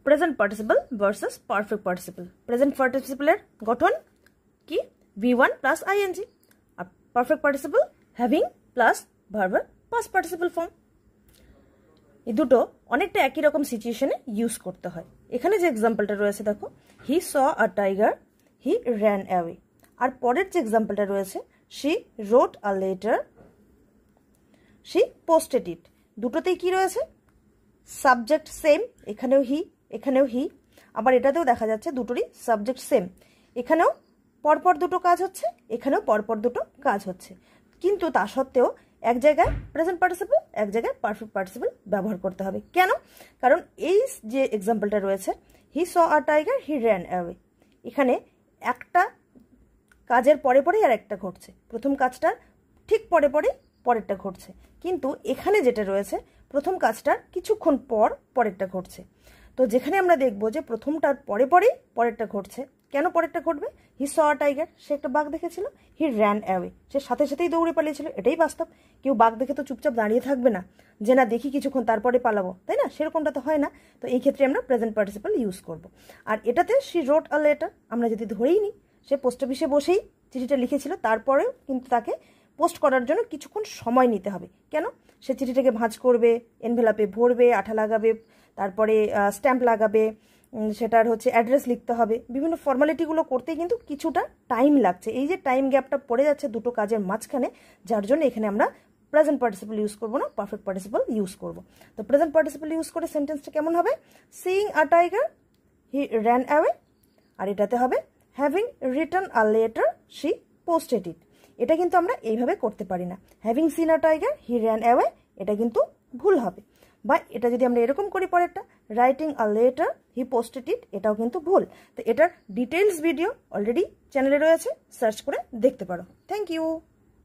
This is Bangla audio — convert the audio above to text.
Present participle versus perfect participle. Present পার্টিসিপলের গঠন কি V1 প্লাস আইএনজি, আর পারফেক্ট পার্টিসিপল হ্যাভিং প্লাস ভার্বের পাস্ট পার্টিসিপল ফর্ম। এই দুটো অনেকটা একই রকম সিচুয়েশনে ইউজ করতে হয়। এখানে যে এক্সাম্পলটা রয়েছে দেখো, he saw a tiger, he ran away. আর পরের যে এক্সাম্পলটা রয়েছে, she wrote a letter, she posted it. দুটোতেই কি রয়েছে? সাবজেক্ট সেম, এখানেও হি, এখানেও হি। আবার এটাতেও দেখা যাচ্ছে দুটোরই সাবজেক্ট সেম। এখানেও পরপর দুটো কাজ হচ্ছে, এখানেও পরপর দুটো কাজ হচ্ছে, কিন্তু তা সত্ত্বেও এক জায়গায় প্রেজেন্ট পার্টিসিপল, এক জায়গায় পারফেক্ট পার্টিসিপল ব্যবহার করতে হবে। কেন? কারণ এই যে এক্সাম্পলটা রয়েছে, he saw a tiger, he ran away, এখানে একটা কাজের পরে পরেই আর একটা ঘটছে, প্রথম কাজটার ঠিক পরে পরেই পরেরটা ঘটছে। কিন্তু এখানে যেটা রয়েছে, প্রথম কাজটার কিছুক্ষণ পর পরেরটা ঘটছে। তো যেখানে আমরা দেখবো যে প্রথমটার পরে পরেই পরেরটা ঘটছে, কেন পরেরটা ঘটবে? হি স আ টাইগার, সে একটা বাঘ দেখেছিল। হি র্যান অ্যাওয়ে, সে সাথে সাথেই দৌড়ে পালিয়েছিল। এটাই বাস্তব। কেউ বাঘ দেখে তো চুপচাপ দাঁড়িয়ে থাকবে না, যে না দেখি কিছুক্ষণ তারপরে পালাবো, তাই না? সেরকমটা তো হয় না। তো এই ক্ষেত্রে আমরা প্রেজেন্ট পার্টিসিপল ইউজ করব। আর এটাতে শি রোট আ লেটার, আমরা যদি ধরেই নিই সে পোস্ট অফিসে বসেই চিঠিটা লিখেছিল, তারপরেও কিন্তু তাকে পোস্ট করার জন্য কিছুক্ষণ সময় নিতে হবে। কেন? সে চিঠিটাকে ভাঁজ করবে, এনভেলাপে ভরবে, আঠা লাগাবে, তারপরে স্ট্যাম্প লাগাবে, সেটার হচ্ছে অ্যাড্রেস লিখতে হবে, বিভিন্ন ফর্মালিটিগুলো করতেই কিন্তু কিছুটা টাইম লাগছে। এই যে টাইম গ্যাপটা পড়ে যাচ্ছে দুটো কাজের মাঝখানে, যার জন্য এখানে আমরা প্রেজেন্ট পার্টিসিপল ইউজ করবো না, পারফেক্ট পার্টিসিপল ইউজ করব। তো প্রেজেন্ট পার্টিসিপল ইউজ করে সেন্টেন্সটা কেমন হবে? Seeing a tiger, he ran away. আর এটাতে হবে having written a letter, she posted it. এটা কিন্তু আমরা এইভাবে করতে পারি না। Having seen a tiger, he ran away, এটা কিন্তু ভুল হবে। বা এটা যদি আমরা এরকম করি পরেরটা, writing a letter, he posted it, এটাও কিন্তু ভুল। তো এটার ডিটেলস ভিডিও অলরেডি চ্যানেলে রয়েছে, সার্চ করে দেখতে পারো। Thank you.